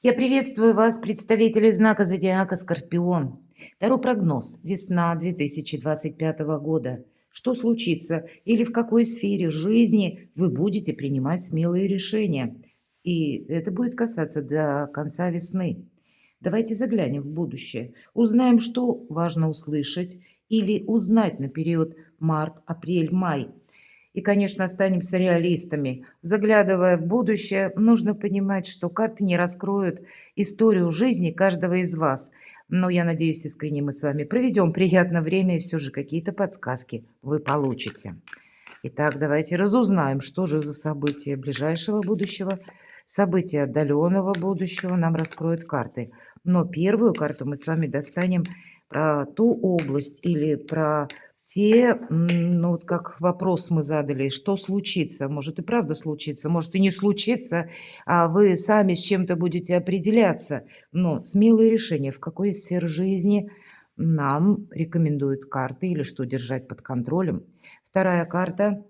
Я приветствую вас, представители знака зодиака Скорпион. Таро прогноз. Весна 2025 года. Что случится или в какой сфере жизни вы будете принимать смелые решения? И это будет касаться до конца весны. Давайте заглянем в будущее. Узнаем, что важно услышать или узнать на период март, апрель, май. И, конечно, останемся реалистами. Заглядывая в будущее, нужно понимать, что карты не раскроют историю жизни каждого из вас. Но я надеюсь, искренне мы с вами проведем приятное время, и все же какие-то подсказки вы получите. Итак, давайте разузнаем, что же за события ближайшего будущего, события отдаленного будущего нам раскроют карты. Но первую карту мы с вами достанем про ту область или про те, ну вот как вопрос мы задали, что случится? Может и правда случится, может и не случится, а вы сами с чем-то будете определяться. Но смелые решения, в какой сфере жизни нам рекомендуют карты или что держать под контролем. Вторая карта.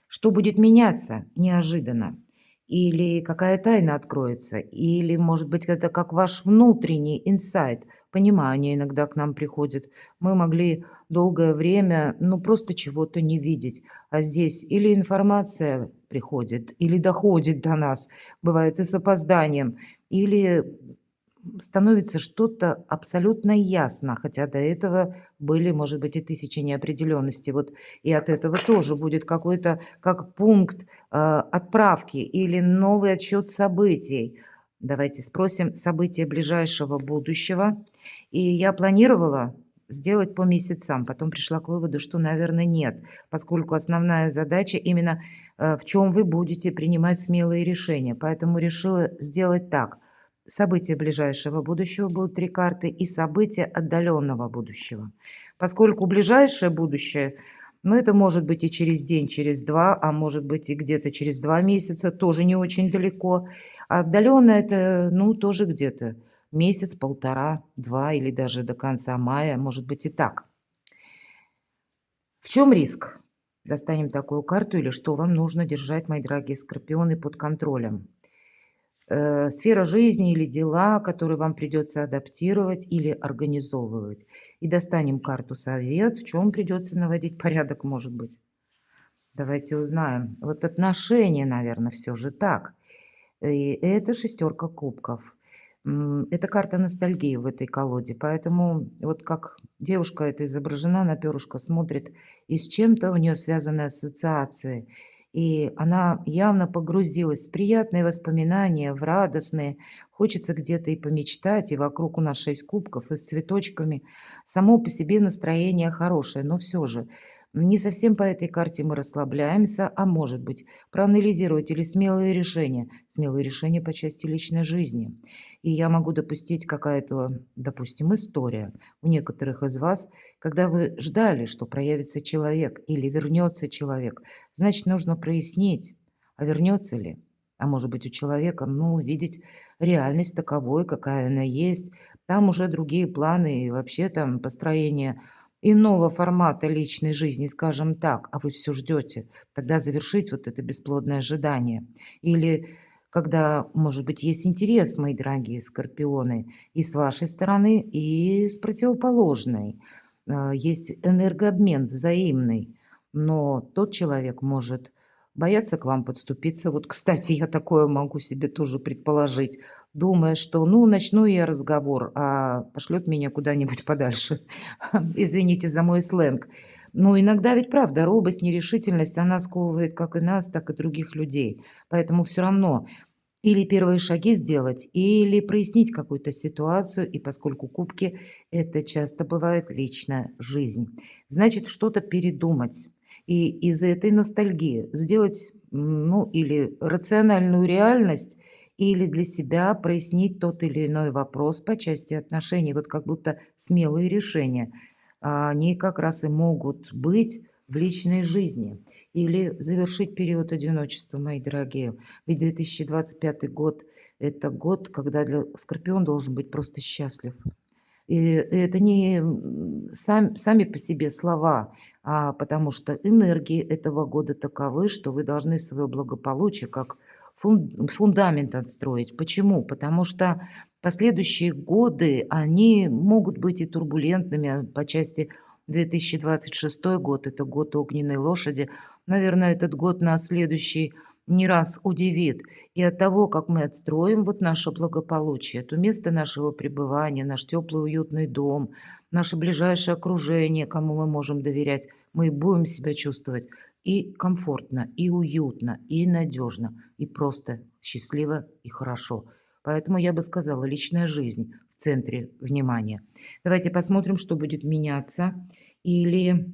Что будет меняться неожиданно? Или какая тайна откроется? Или, может быть, это как ваш внутренний инсайт, понимание иногда к нам приходит. Мы могли долгое время, ну, просто чего-то не видеть. А здесь или информация приходит, или доходит до нас, бывает и с опозданием, или становится что-то абсолютно ясно, хотя до этого были, может быть, и тысячи неопределенностей. Вот и от этого тоже будет какой-то как пункт отправки или новый отсчет событий. Давайте спросим события ближайшего будущего. И я планировала сделать по месяцам, потом пришла к выводу, что, наверное, нет, поскольку основная задача именно в чем вы будете принимать смелые решения. Поэтому решила сделать так. События ближайшего будущего будут 3 карты и события отдаленного будущего. Поскольку ближайшее будущее, ну, это может быть и через день, через 2, а может быть и где-то через 2 месяца, тоже не очень далеко. А отдаленное это, ну, тоже где-то месяц, полтора, 2 или даже до конца мая, может быть и так. В чем риск? Достанем такую карту или что вам нужно держать, мои дорогие скорпионы, под контролем. Сфера жизни или дела, которые вам придется адаптировать или организовывать. И достанем карту совет, в чем придется наводить порядок, может быть. Давайте узнаем. Вот отношения, наверное, все же так. И это шестерка кубков. Это карта ностальгии в этой колоде. Поэтому вот как девушка это изображена, на перышко смотрит, и с чем-то у нее связаны ассоциации. И она явно погрузилась в приятные воспоминания, в радостные. Хочется где-то и помечтать, и вокруг у нас 6 кубков, и с цветочками. Само по себе настроение хорошее, но все же не совсем по этой карте мы расслабляемся, а может быть, проанализировать или смелые решения по части личной жизни. И я могу допустить какая-то, допустим, история у некоторых из вас, когда вы ждали, что проявится человек или вернется человек, значит, нужно прояснить, а вернется ли. А может быть, у человека, ну, увидеть реальность таковой, какая она есть. Там уже другие планы и вообще там построение иного формата личной жизни, скажем так, а вы все ждете. Тогда завершить вот это бесплодное ожидание. Или когда, может быть, есть интерес, мои дорогие скорпионы, и с вашей стороны, и с противоположной. Есть энергообмен взаимный, но тот человек может бояться к вам подступиться. Вот, кстати, я такое могу себе тоже предположить, думая, что, ну, начну я разговор, а пошлет меня куда-нибудь подальше. Извините за мой сленг. Но иногда ведь правда, робость, нерешительность, она сковывает как и нас, так и других людей. Поэтому все равно или первые шаги сделать, или прояснить какую-то ситуацию. И поскольку кубки — это часто бывает личная жизнь, значит, что-то передумать. И из этой ностальгии сделать, ну, или рациональную реальность, или для себя прояснить тот или иной вопрос по части отношений. Вот как будто смелые решения, они как раз и могут быть в личной жизни. Или завершить период одиночества, мои дорогие. Ведь 2025 год — это год, когда Скорпион должен быть просто счастлив. И это не сами по себе слова, а потому что энергии этого года таковы, что вы должны свое благополучие, как фундамент отстроить. Почему? Потому что последующие годы, они могут быть и турбулентными по части 2026 год, это год огненной лошади. Наверное, этот год нас следующий не раз удивит. И от того, как мы отстроим вот наше благополучие, то место нашего пребывания, наш теплый уютный дом, наше ближайшее окружение, кому мы можем доверять, мы будем себя чувствовать и комфортно, и уютно, и надежно, и просто счастливо и хорошо. Поэтому я бы сказала, личная жизнь в центре внимания. Давайте посмотрим, что будет меняться или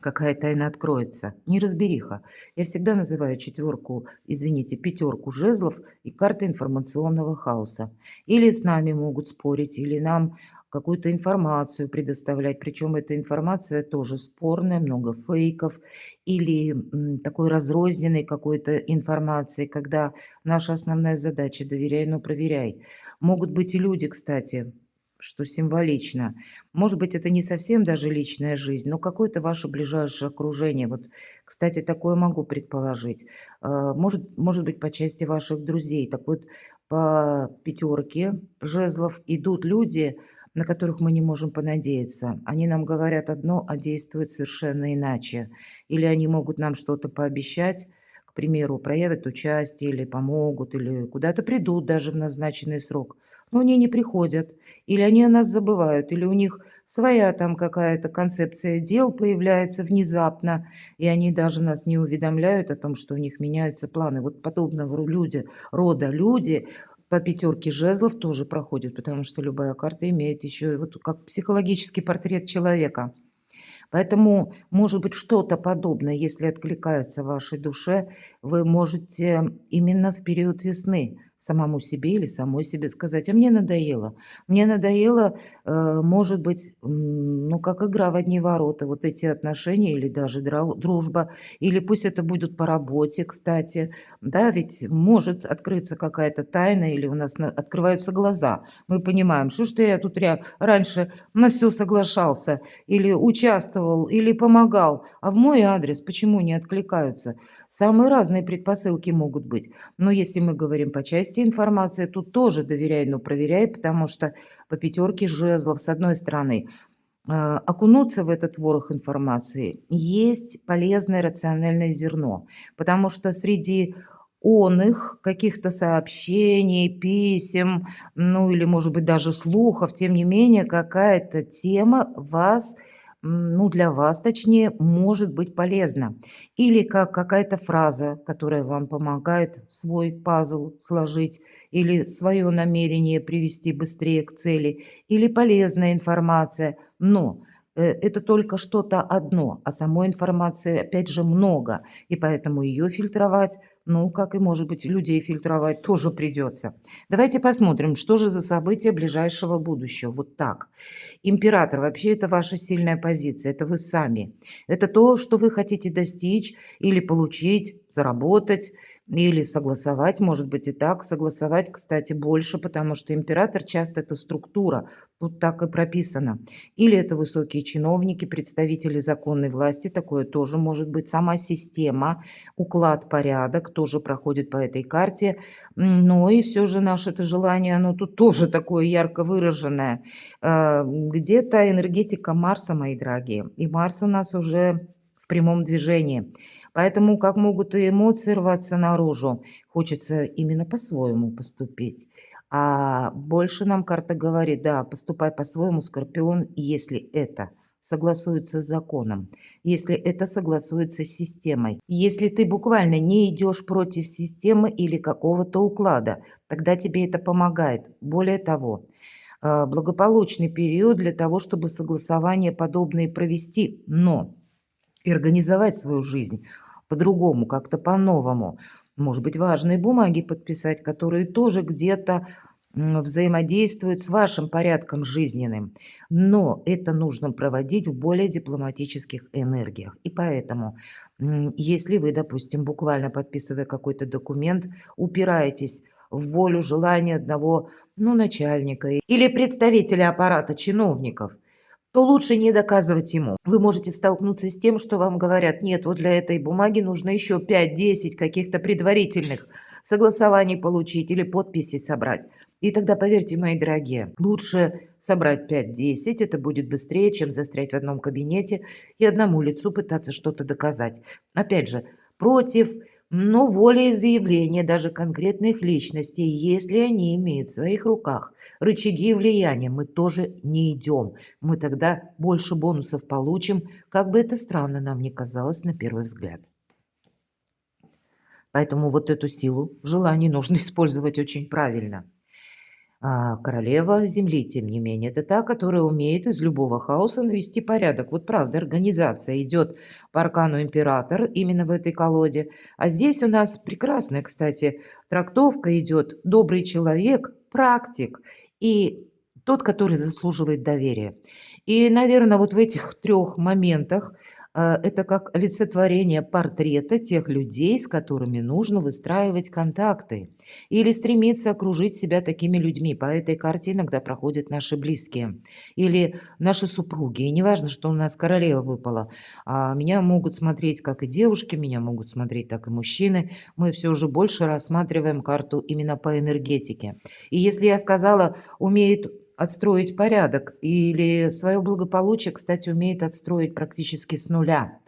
какая тайна откроется. Неразбериха. Я всегда называю четверку, извините, пятерку жезлов и карты информационного хаоса. Или с нами могут спорить, или нам какую-то информацию предоставлять. Причем эта информация тоже спорная, много фейков. Или такой разрозненной какой-то информации, когда наша основная задача — доверяй, но проверяй. Могут быть и люди, кстати, что символично. Может быть, это не совсем даже личная жизнь, но какое-то ваше ближайшее окружение. Вот, кстати, такое могу предположить. Может быть, по части ваших друзей. Так вот, по пятерке жезлов идут люди, на которых мы не можем понадеяться. Они нам говорят одно, а действуют совершенно иначе. Или они могут нам что-то пообещать, к примеру, проявят участие или помогут, или куда-то придут даже в назначенный срок. Но они не приходят, или они о нас забывают, или у них своя там какая-то концепция дел появляется внезапно, и они даже нас не уведомляют о том, что у них меняются планы. Вот подобного рода люди по пятерке жезлов тоже проходят, потому что любая карта имеет еще вот как психологический портрет человека. Поэтому, может быть, что-то подобное, если откликается вашей душе, вы можете именно в период весны самому себе или самой себе сказать: а мне надоело. Мне надоело, может быть, ну, как игра в одни ворота, вот эти отношения или даже дружба, или пусть это будет по работе, кстати. Да, ведь может открыться какая-то тайна, или у нас открываются глаза. Мы понимаем, что ж я тут раньше на все соглашался, или участвовал, или помогал, а в мой адрес почему не откликаются? Самые разные предпосылки могут быть. Но если мы говорим по части информации, тут тоже доверяй, но проверяй, потому что по пятерке жезлов, с одной стороны, окунуться в этот ворох информации есть полезное рациональное зерно, потому что среди их каких-то сообщений, писем, ну или, может быть, даже слухов, тем не менее, какая-то тема вас, ну, для вас, точнее, может быть полезна. Или как какая-то фраза, которая вам помогает свой пазл сложить, или свое намерение привести быстрее к цели, или полезная информация. Но это только что-то одно, а самой информации, опять же, много, и поэтому ее фильтровать, ну, как и, может быть, людей фильтровать тоже придется. Давайте посмотрим, что же за события ближайшего будущего. Вот так. Император, вообще это ваша сильная позиция, это вы сами. Это то, что вы хотите достичь или получить, заработать, или согласовать, может быть и так. Согласовать, кстати, больше, потому что император часто это структура, тут так и прописано. Или это высокие чиновники, представители законной власти, такое тоже может быть. Сама система, уклад, порядок тоже проходит по этой карте. Но и все же наше это желание, оно тут тоже такое ярко выраженное. Где-то энергетика Марса, мои дорогие. И Марс у нас уже в прямом движении. Поэтому как могут и эмоции рваться наружу, хочется именно по-своему поступить. А больше нам карта говорит, да, поступай по-своему, Скорпион, если это согласуется с законом, если это согласуется с системой. Если ты буквально не идешь против системы или какого-то уклада, тогда тебе это помогает. Более того, благополучный период для того, чтобы согласования подобные провести, но и организовать свою жизнь по-другому, как-то по-новому. Может быть, важные бумаги подписать, которые тоже где-то взаимодействуют с вашим порядком жизненным. Но это нужно проводить в более дипломатических энергиях. И поэтому, если вы, допустим, буквально подписывая какой-то документ, упираетесь в волю, желание одного, ну, начальника или представителя аппарата чиновников, то лучше не доказывать ему. Вы можете столкнуться с тем, что вам говорят: нет, вот для этой бумаги нужно еще 5-10 каких-то предварительных согласований получить или подписи собрать. И тогда, поверьте, мои дорогие, лучше собрать 5-10, это будет быстрее, чем застрять в одном кабинете и одному лицу пытаться что-то доказать. Опять же, против, но волеизъявления даже конкретных личностей, если они имеют в своих руках рычаги влияния, мы тоже не идем. Мы тогда больше бонусов получим, как бы это странно нам ни казалось на первый взгляд. Поэтому вот эту силу желаний нужно использовать очень правильно. А королева Земли, тем не менее, это та, которая умеет из любого хаоса навести порядок. Вот правда, организация идет по аркану император именно в этой колоде. А здесь у нас прекрасная, кстати, трактовка идет добрый человек, практик и тот, который заслуживает доверия. И, наверное, вот в этих трех моментах это как олицетворение портрета тех людей, с которыми нужно выстраивать контакты. Или стремиться окружить себя такими людьми. По этой карте иногда проходят наши близкие. Или наши супруги. И неважно, что у нас королева выпала. Меня могут смотреть как и девушки, меня могут смотреть так и мужчины. Мы все же больше рассматриваем карту именно по энергетике. И если я сказала, умеет отстроить порядок или свое благополучие, кстати, умеет отстроить практически с нуля.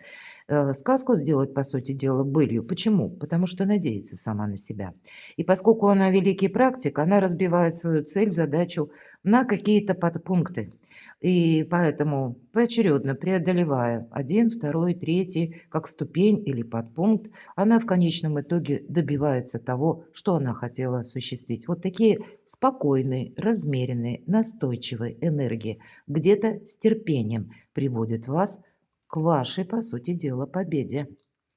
Сказку сделать, по сути дела, былью. Почему? Потому что надеется сама на себя. И поскольку она великий практик, она разбивает свою цель, задачу на какие-то подпункты. И поэтому поочередно преодолевая один, второй, третий, как ступень или подпункт, она в конечном итоге добивается того, что она хотела осуществить. Вот такие спокойные, размеренные, настойчивые энергии где-то с терпением приводят вас к вашей, по сути дела, победе.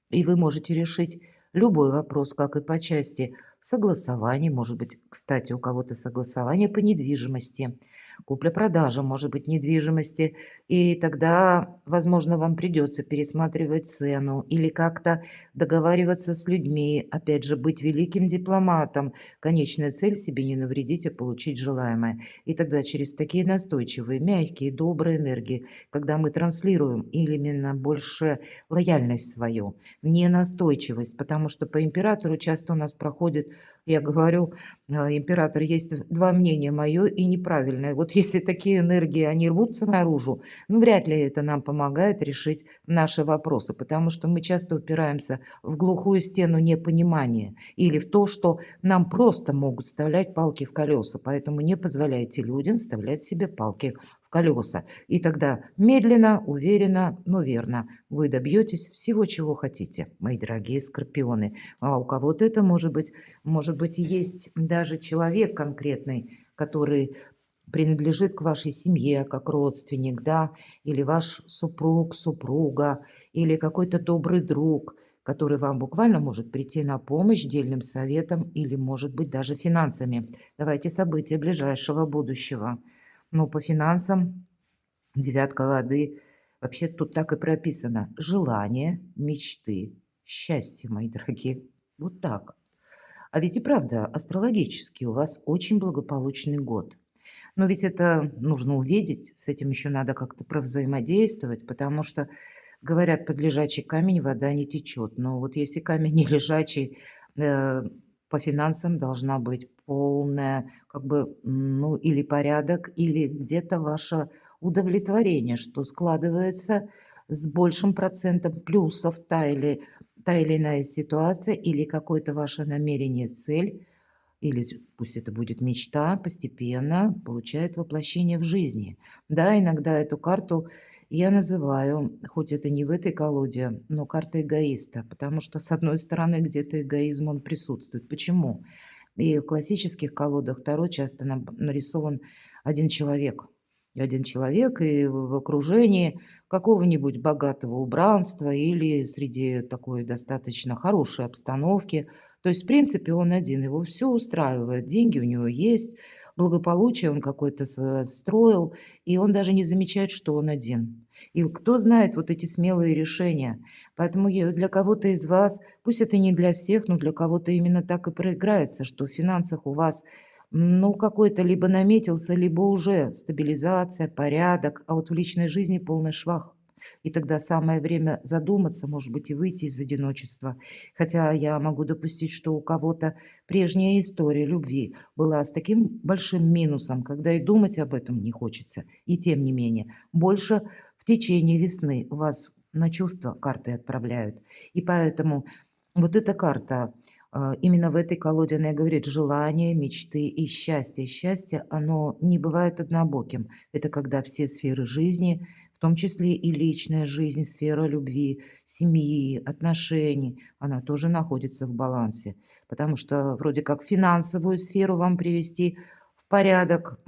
И вы можете решить любой вопрос, как и по части согласования, может быть, кстати, у кого-то согласование по недвижимости, купля-продажа, может быть, недвижимости, и тогда, возможно, вам придется пересматривать цену или как-то договариваться с людьми, опять же, быть великим дипломатом. Конечная цель себе не навредить, а получить желаемое. И тогда через такие настойчивые, мягкие, добрые энергии, когда мы транслируем или именно больше лояльность свою, не настойчивость, потому что по императору часто у нас проходит, я говорю, император, есть два мнения, мое и неправильное. Вот если такие энергии, они рвутся наружу, ну, вряд ли это нам помогает решить наши вопросы, потому что мы часто упираемся в глухую стену непонимания или в то, что нам просто могут вставлять палки в колеса. Поэтому не позволяйте людям вставлять себе палки в колеса. И тогда медленно, уверенно, но верно вы добьетесь всего, чего хотите, мои дорогие скорпионы. А у кого-то это может быть, есть даже человек конкретный, который принадлежит к вашей семье, как родственник, да, или ваш супруг, супруга, или какой-то добрый друг, который вам буквально может прийти на помощь дельным советом или, может быть, даже финансами. Давайте события ближайшего будущего. Ну, по финансам девятка воды. Вообще тут так и прописано. Желание, мечты, счастье, мои дорогие. Вот так. А ведь и правда, астрологически у вас очень благополучный год. Но ведь это нужно увидеть, с этим еще надо как-то провзаимодействовать, потому что, говорят, под лежачий камень вода не течет. Но вот если камень не лежачий, э, по финансам должна быть полная, как бы, ну, или порядок, или где-то ваше удовлетворение, что складывается с большим процентом плюсов та или иная ситуация, или какое-то ваше намерение, цель, или пусть это будет мечта, постепенно получает воплощение в жизни. Да, иногда эту карту я называю, хоть это не в этой колоде, но карта эгоиста, потому что, с одной стороны, где-то эгоизм, он присутствует. Почему? И в классических колодах Таро часто нам нарисован один человек. Один человек и в окружении какого-нибудь богатого убранства или среди такой достаточно хорошей обстановки. То есть, в принципе, он один, его все устраивает, деньги у него есть, благополучие он какое-то свое отстроил, и он даже не замечает, что он один. И кто знает вот эти смелые решения. Поэтому для кого-то из вас, пусть это не для всех, но для кого-то именно так и проиграется, что в финансах у вас ну, какой-то либо наметился, либо уже стабилизация, порядок, а вот в личной жизни полный швах. И тогда самое время задуматься, может быть, и выйти из одиночества. Хотя я могу допустить, что у кого-то прежняя история любви была с таким большим минусом, когда и думать об этом не хочется. И тем не менее, больше в течение весны вас на чувства карты отправляют. И поэтому вот эта карта, именно в этой колоде она и говорит: желания, мечты и счастье. Счастье, оно не бывает однобоким. Это когда все сферы жизни, в том числе и личная жизнь, сфера любви, семьи, отношений, она тоже находится в балансе. Потому что вроде как финансовую сферу вам привести в порядок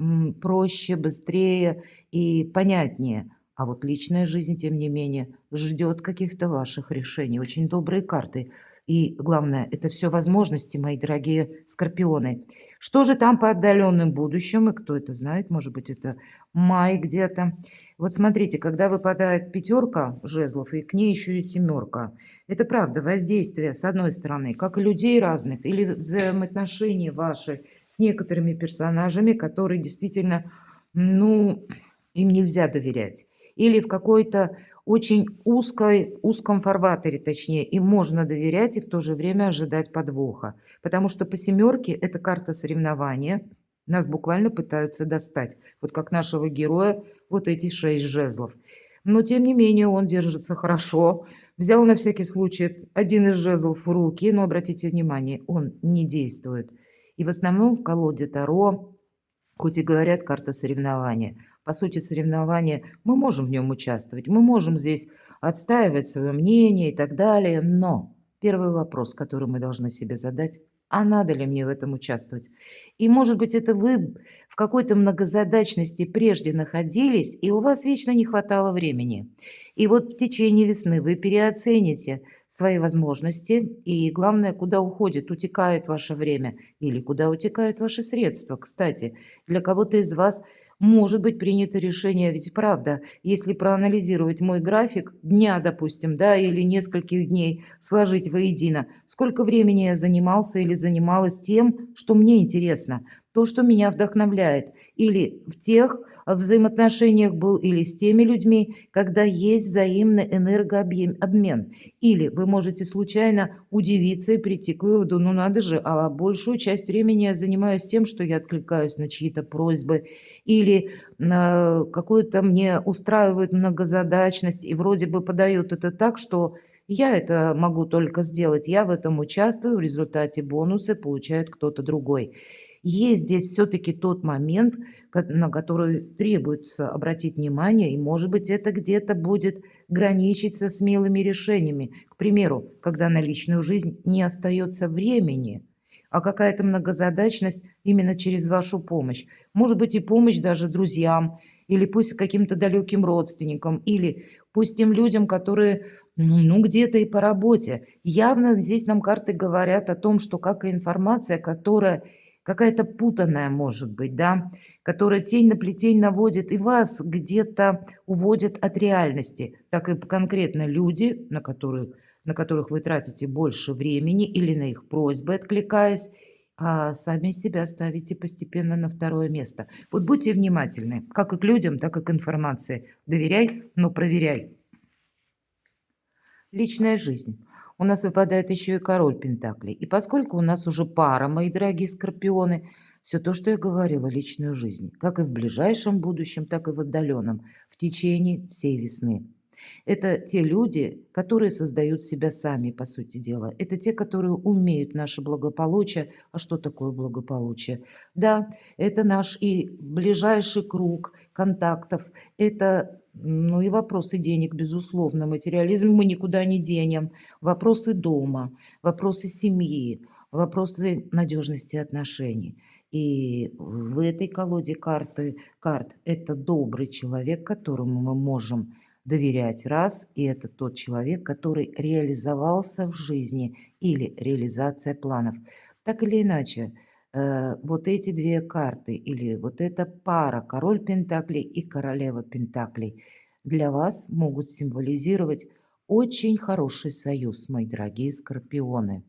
проще, быстрее и понятнее. А вот личная жизнь, тем не менее, ждет каких-то ваших решений. Очень добрые карты. И главное, это все возможности, мои дорогие скорпионы. Что же там по отдаленным будущим? И кто это знает? Может быть, это май где-то. Вот смотрите, когда выпадает пятерка жезлов, и к ней еще и семерка. Это правда, воздействие, с одной стороны, как и людей разных, или взаимоотношения ваши с некоторыми персонажами, которые действительно, ну, им нельзя доверять. Или в какой-то очень узком фарватере, точнее, им можно доверять и в то же время ожидать подвоха. Потому что по семерке это карта соревнования. Нас буквально пытаются достать. Вот как нашего героя вот эти 6 жезлов. Но тем не менее он держится хорошо. Взял на всякий случай один из жезлов в руки, но обратите внимание, он не действует. И в основном в колоде Таро, хоть и говорят карта соревнования, по сути соревнования, мы можем в нем участвовать, мы можем здесь отстаивать свое мнение и так далее, но первый вопрос, который мы должны себе задать: а надо ли мне в этом участвовать? И может быть это вы в какой-то многозадачности прежде находились, и у вас вечно не хватало времени. И вот в течение весны вы переоцените свои возможности и, главное, куда уходит, утекает ваше время или куда утекают ваши средства. Кстати, для кого-то из вас может быть принято решение, ведь правда, если проанализировать мой график дня, допустим, да, или нескольких дней, сложить воедино, сколько времени я занимался или занималась тем, что мне интересно, то, что меня вдохновляет, или в тех взаимоотношениях был, или с теми людьми, когда есть взаимный энергообмен. Или вы можете случайно удивиться и прийти к выводу: ну надо же, а большую часть времени я занимаюсь тем, что я откликаюсь на чьи-то просьбы, или на какую-то мне устраивает многозадачность, и вроде бы подают это так, что я это могу только сделать, я в этом участвую, в результате бонусы получает кто-то другой. Есть здесь все-таки тот момент, на который требуется обратить внимание, и, может быть, это где-то будет граничить со смелыми решениями. К примеру, когда на личную жизнь не остается времени, а какая-то многозадачность именно через вашу помощь. Может быть, и помощь даже друзьям, или пусть каким-то далеким родственникам, или пусть тем людям, которые, ну, где-то и по работе. Явно здесь нам карты говорят о том, что как и информация, которая какая-то путанная может быть, да, которая тень на плетень наводит и вас где-то уводит от реальности, так и конкретно люди, на которых вы тратите больше времени или на их просьбы откликаясь, а сами себя ставите постепенно на второе место. Вот будьте внимательны, как и к людям, так и к информации. Доверяй, но проверяй. Личная жизнь. У нас выпадает еще и король Пентаклей. И поскольку у нас уже пара, мои дорогие скорпионы, все то, что я говорила, личную жизнь, как и в ближайшем будущем, так и в отдаленном, в течение всей весны. Это те люди, которые создают себя сами, по сути дела. Это те, которые умеют наше благополучие. А что такое благополучие? Да, это наш и ближайший круг контактов. Это, ну, и вопросы денег, безусловно. Материализм мы никуда не денем. Вопросы дома, вопросы семьи, вопросы надежности отношений. И в этой колоде карт это добрый человек, которому мы можем доверять раз, и это тот человек, который реализовался в жизни или реализация планов. Так или иначе, вот эти две карты или вот эта пара король Пентаклей и королева Пентаклей для вас могут символизировать очень хороший союз, мои дорогие скорпионы.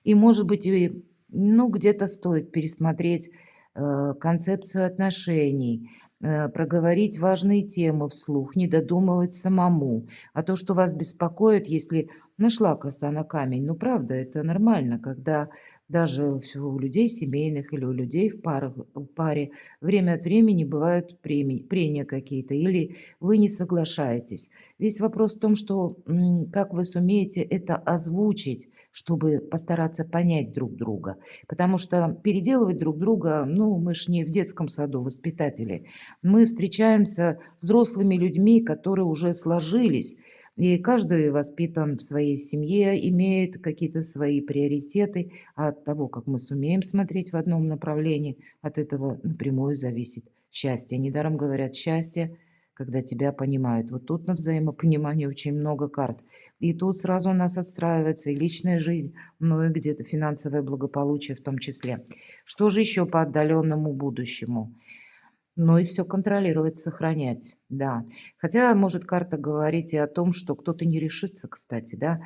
И, может быть, и, ну, где-то стоит пересмотреть концепцию отношений, проговорить важные темы вслух, не додумывать самому. А то, что вас беспокоит, если нашла коса на камень, ну, правда, это нормально, когда даже у людей семейных или у людей в паре время от времени бывают прения какие-то, или вы не соглашаетесь. Весь вопрос в том, что как вы сумеете это озвучить, чтобы постараться понять друг друга. Потому что переделывать друг друга, ну, мы ж не в детском саду воспитатели. Мы встречаемся взрослыми людьми, которые уже сложились, и каждый воспитан в своей семье, имеет какие-то свои приоритеты. А от того, как мы сумеем смотреть в одном направлении, от этого напрямую зависит счастье. Недаром говорят, счастье, когда тебя понимают. Вот тут на взаимопонимании очень много карт. И тут сразу у нас отстраивается и личная жизнь, ну и где-то финансовое благополучие в том числе. Что же еще по отдаленному будущему? Ну и все контролировать, сохранять, да. Хотя может карта говорить и о том, что кто-то не решится, кстати, да.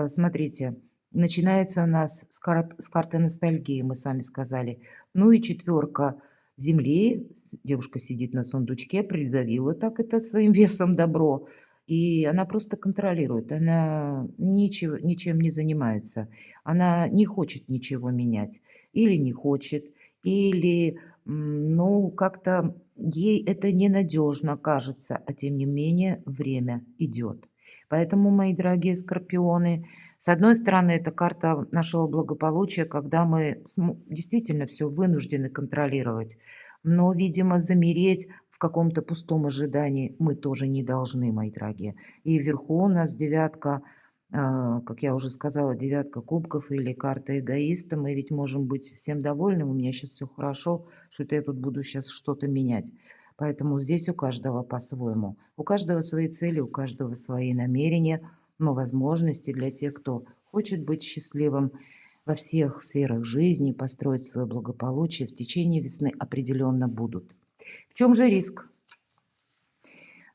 Смотрите, начинается у нас с карты ностальгии, мы с вами сказали. Ну и четверка земли. Девушка сидит на сундучке, придавила так это своим весом добро. И она просто контролирует, она ничем не занимается. Она не хочет ничего менять. Или не хочет, или ну, как-то ей это ненадежно кажется, а тем не менее время идет. Поэтому, мои дорогие скорпионы, с одной стороны, это карта нашего благополучия, когда мы действительно все вынуждены контролировать, но, видимо, замереть в каком-то пустом ожидании мы тоже не должны, мои дорогие. И вверху у нас девятка, как я уже сказала, девятка кубков или карта эгоиста. Мы ведь можем быть всем довольны, у меня сейчас все хорошо, что-то я тут буду сейчас что-то менять. Поэтому здесь у каждого по-своему. У каждого свои цели, у каждого свои намерения, но возможности для тех, кто хочет быть счастливым во всех сферах жизни, построить свое благополучие в течение весны определенно будут. В чем же риск?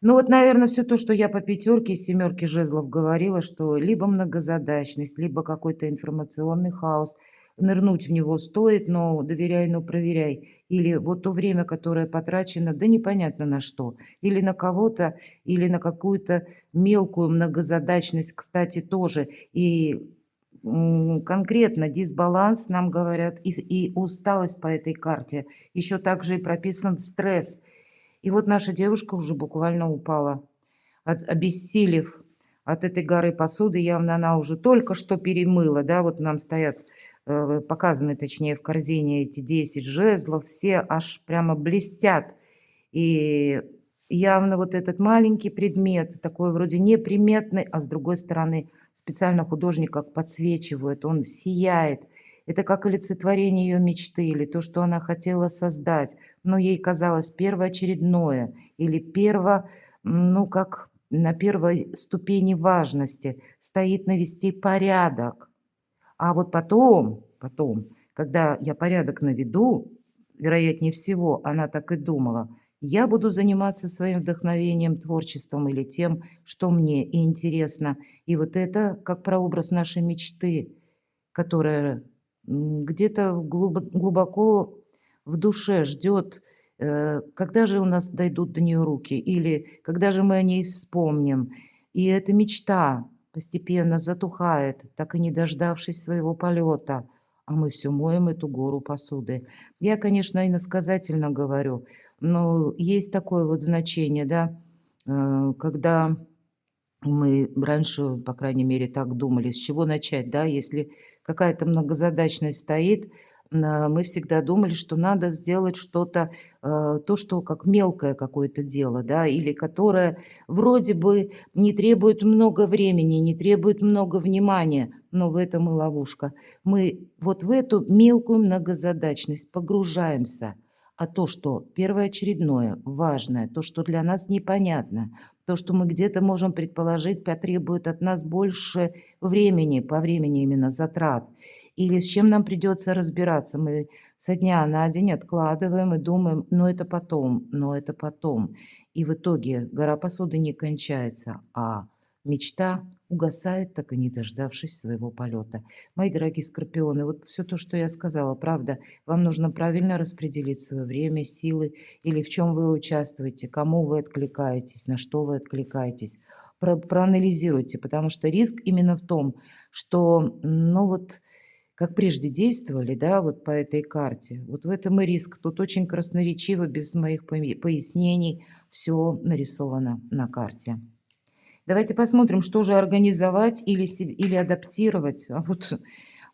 Ну вот, наверное, все то, что я по пятерке и семерке жезлов говорила, что либо многозадачность, либо какой-то информационный хаос. Нырнуть в него стоит, но доверяй, но проверяй. Или вот то время, которое потрачено, да непонятно на что. Или на кого-то, или на какую-то мелкую многозадачность, кстати, тоже. И конкретно дисбаланс, нам говорят, и усталость по этой карте. Еще также и прописан стресс. И вот наша девушка уже буквально упала, обессилев от этой горы посуды. Явно она уже только что перемыла, да, вот нам стоят, показаны, точнее, в корзине эти 10 жезлов, все аж прямо блестят. И явно вот этот маленький предмет, такой вроде неприметный, а с другой стороны специально художник как подсвечивает, он сияет. Это как олицетворение ее мечты или то, что она хотела создать, но ей казалось первоочередное или ну как на первой ступени важности стоит навести порядок. А вот потом, когда я порядок наведу, вероятнее всего, она так и думала, я буду заниматься своим вдохновением, творчеством или тем, что мне и интересно. И вот это как прообраз нашей мечты, которая где-то глубоко в душе ждет, когда же у нас дойдут до нее руки, или когда же мы о ней вспомним. И эта мечта постепенно затухает, так и не дождавшись своего полета, а мы все моем эту гору посуды. Я, конечно, иносказательно говорю, но есть такое вот значение, да, когда мы раньше, по крайней мере, так думали, с чего начать, да, если какая-то многозадачность стоит, мы всегда думали, что надо сделать что-то, то, что как мелкое какое-то дело, да, или которое вроде бы не требует много времени, не требует много внимания, но в этом и ловушка. Мы вот в эту мелкую многозадачность погружаемся, а то, что первоочередное, важное, то, что для нас непонятно, то, что мы где-то можем предположить, потребует от нас больше времени, по времени именно затрат. Или с чем нам придется разбираться. Мы со дня на день откладываем и думаем, но это потом, но это потом. И в итоге гора посуды не кончается, а мечта угасает, так и не дождавшись своего полета. Мои дорогие скорпионы, вот все то, что я сказала, правда, вам нужно правильно распределить свое время, силы или в чем вы участвуете, кому вы откликаетесь, на что вы откликаетесь. Проанализируйте, потому что риск именно в том, что, ну вот, как прежде действовали, да, вот по этой карте, вот в этом и риск. Тут очень красноречиво, без моих пояснений, все нарисовано на карте. Давайте посмотрим, что же организовать или адаптировать. А вот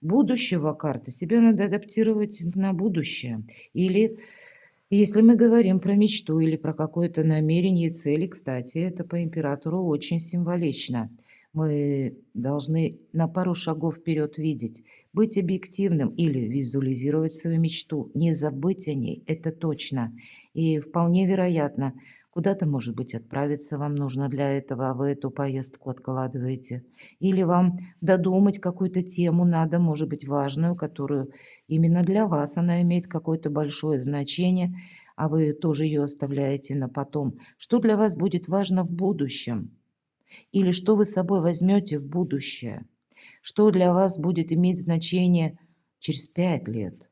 будущего карты себе надо адаптировать на будущее. Или если мы говорим про мечту или про какое-то намерение и цели, кстати, это по императору очень символично. Мы должны на пару шагов вперед видеть, быть объективным или визуализировать свою мечту, не забыть о ней, это точно. И вполне вероятно, куда-то, может быть, отправиться вам нужно для этого, а вы эту поездку откладываете. Или вам додумать какую-то тему надо, может быть, важную, которую именно для вас она имеет какое-то большое значение, а вы тоже ее оставляете на потом. Что для вас будет важно в будущем? Или что вы с собой возьмете в будущее? Что для вас будет иметь значение через 5 лет,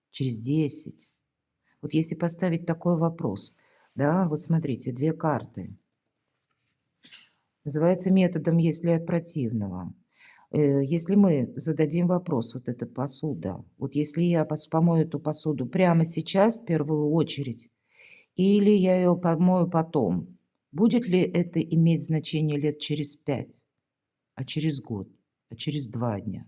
через 10? Вот если поставить такой вопрос, да, вот смотрите, две карты. Называется методом «если от противного». Если мы зададим вопрос, вот эта посуда, вот если я помою эту посуду прямо сейчас, в первую очередь, или я ее помою потом, будет ли это иметь значение лет через 5, а через год, а через 2 дня?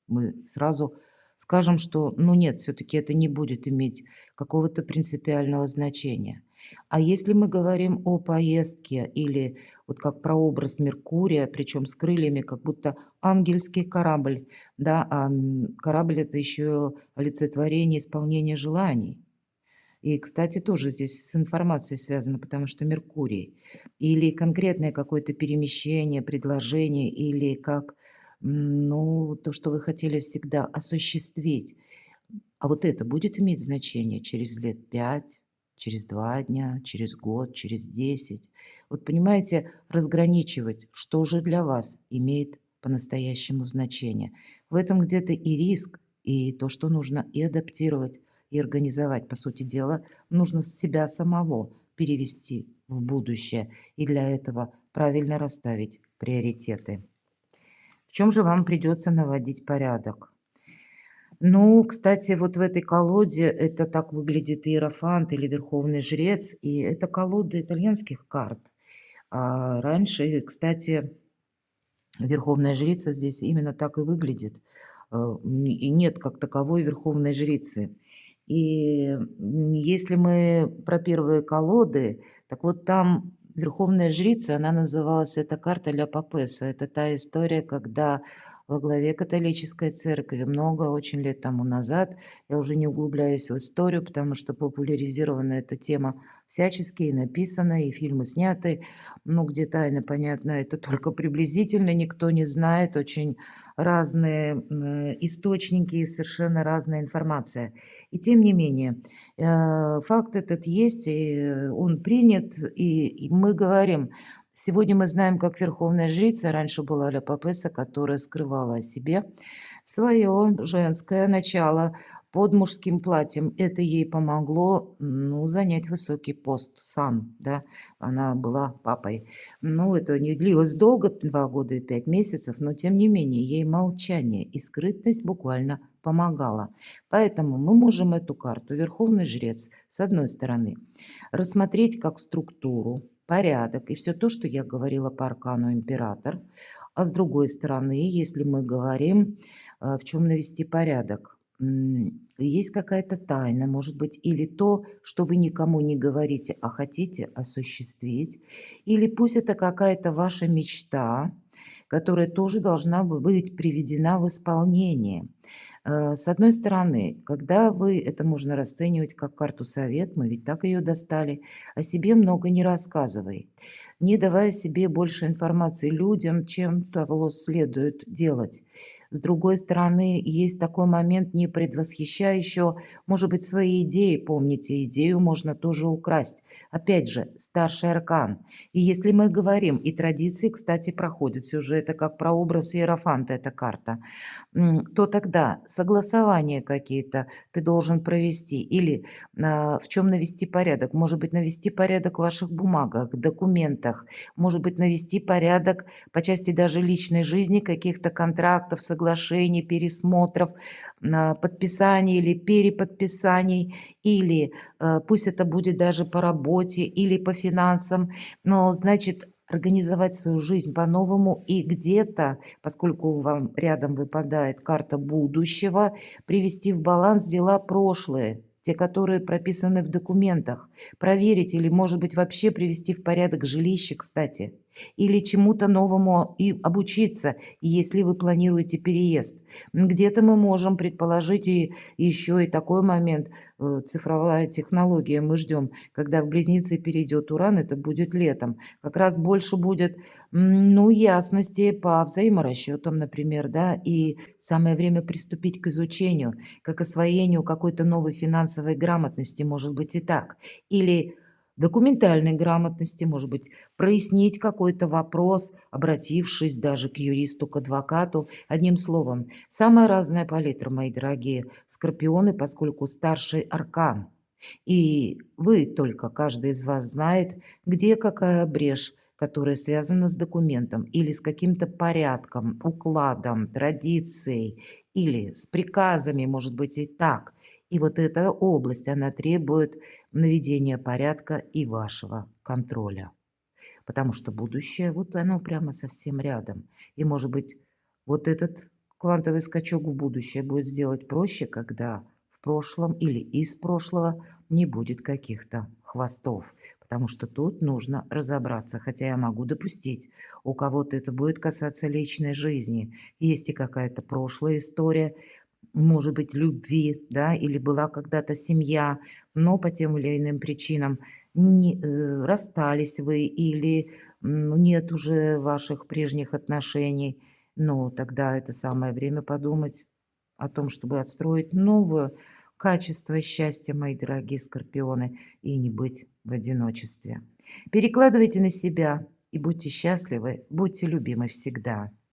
Мы сразу скажем, что, ну нет, все-таки это не будет иметь какого-то принципиального значения. А если мы говорим о поездке или вот как прообраз Меркурия, причем с крыльями, как будто ангельский корабль, да, корабль это еще олицетворение исполнения желаний. И, кстати, тоже здесь с информацией связано, потому что Меркурий. Или конкретное какое-то перемещение, предложение, или как, ну, то, что вы хотели всегда осуществить. А вот это будет иметь значение через лет 5, через 2 дня, через год, через 10. Вот понимаете, разграничивать, что же для вас имеет по-настоящему значение. В этом где-то и риск, и то, что нужно и адаптировать, и организовать. По сути дела, нужно себя самого перевести в будущее. И для этого правильно расставить приоритеты. В чем же вам придется наводить порядок? Ну, кстати, вот в этой колоде это так выглядит иерофант или верховный жрец, и это колода итальянских карт. А раньше, кстати, верховная жрица здесь именно так и выглядит. И нет как таковой верховной жрицы. И если мы про первые колоды, так вот там верховная жрица, она называлась, эта карта Ля Папеса. Это та история, когда во главе католической церкви много, очень лет тому назад, я уже не углубляюсь в историю, потому что популяризирована эта тема всячески, и написана, и фильмы сняты, ну, где тайна, понятно, это только приблизительно, никто не знает, очень разные источники и совершенно разная информация. И тем не менее, факт этот есть, и он принят, и мы говорим, сегодня мы знаем, как верховная жрица, раньше была Ля Папеса, которая скрывала о себе свое женское начало под мужским платьем. Это ей помогло, ну, занять высокий пост, сан, да, она была папой. Ну, это не длилось долго, 2 года и 5 месяцев, но тем не менее, ей молчание и скрытность буквально помогала. Поэтому мы можем эту карту «Верховный жрец» с одной стороны рассмотреть как структуру, порядок и все то, что я говорила по аркану император. А с другой стороны, если мы говорим, в чем навести порядок, есть какая-то тайна, может быть, или то, что вы никому не говорите, а хотите осуществить, или пусть это какая-то ваша мечта, которая тоже должна быть приведена в исполнение. С одной стороны, когда вы, это можно расценивать как карту совет, мы ведь так ее достали, о себе много не рассказывай, не давая себе больше информации людям, чем того следует делать. С другой стороны, есть такой момент, не предвосхищая еще, может быть, свои идеи. Помните, идею можно тоже украсть. Опять же, старший аркан. И если мы говорим, и традиции, кстати, проходят сюжеты, как прообраз Иерофанта, эта карта, то тогда согласования какие-то ты должен провести или в чем навести порядок. Может быть, навести порядок в ваших бумагах, документах, может быть, навести порядок по части даже личной жизни, каких-то контрактов, соглашений, пересмотров, подписаний или переподписаний, или пусть это будет даже по работе или по финансам, но, значит, организовать свою жизнь по-новому и где-то, поскольку вам рядом выпадает карта будущего, привести в баланс дела прошлые, те, которые прописаны в документах, проверить или, может быть, вообще привести в порядок жилище, кстати, или чему-то новому и обучиться, если вы планируете переезд. Где-то мы можем предположить и еще и такой момент, цифровая технология, мы ждем, когда в Близнецы перейдет Уран, это будет летом, как раз больше будет, ну, ясности по взаиморасчетам, например, да, и самое время приступить к изучению, к освоению какой-то новой финансовой грамотности, может быть и так, или документальной грамотности, может быть, прояснить какой-то вопрос, обратившись даже к юристу, к адвокату. Одним словом, самая разная палитра, мои дорогие скорпионы, поскольку старший аркан. И вы только, каждый из вас знает, где какая брешь, которая связана с документом или с каким-то порядком, укладом, традицией или с приказами, может быть и так. И вот эта область, она требует наведения порядка и вашего контроля. Потому что будущее, вот оно прямо совсем рядом. И, может быть, вот этот квантовый скачок в будущее будет сделать проще, когда в прошлом или из прошлого не будет каких-то хвостов. Потому что тут нужно разобраться. Хотя я могу допустить, у кого-то это будет касаться личной жизни. Есть и какая-то прошлая история, может быть, любви, да, или была когда-то семья, но по тем или иным причинам расстались вы или нет уже ваших прежних отношений. Ну, тогда это самое время подумать о том, чтобы отстроить новое качество счастья, мои дорогие скорпионы, и не быть в одиночестве. Перекладывайте на себя и будьте счастливы, будьте любимы всегда.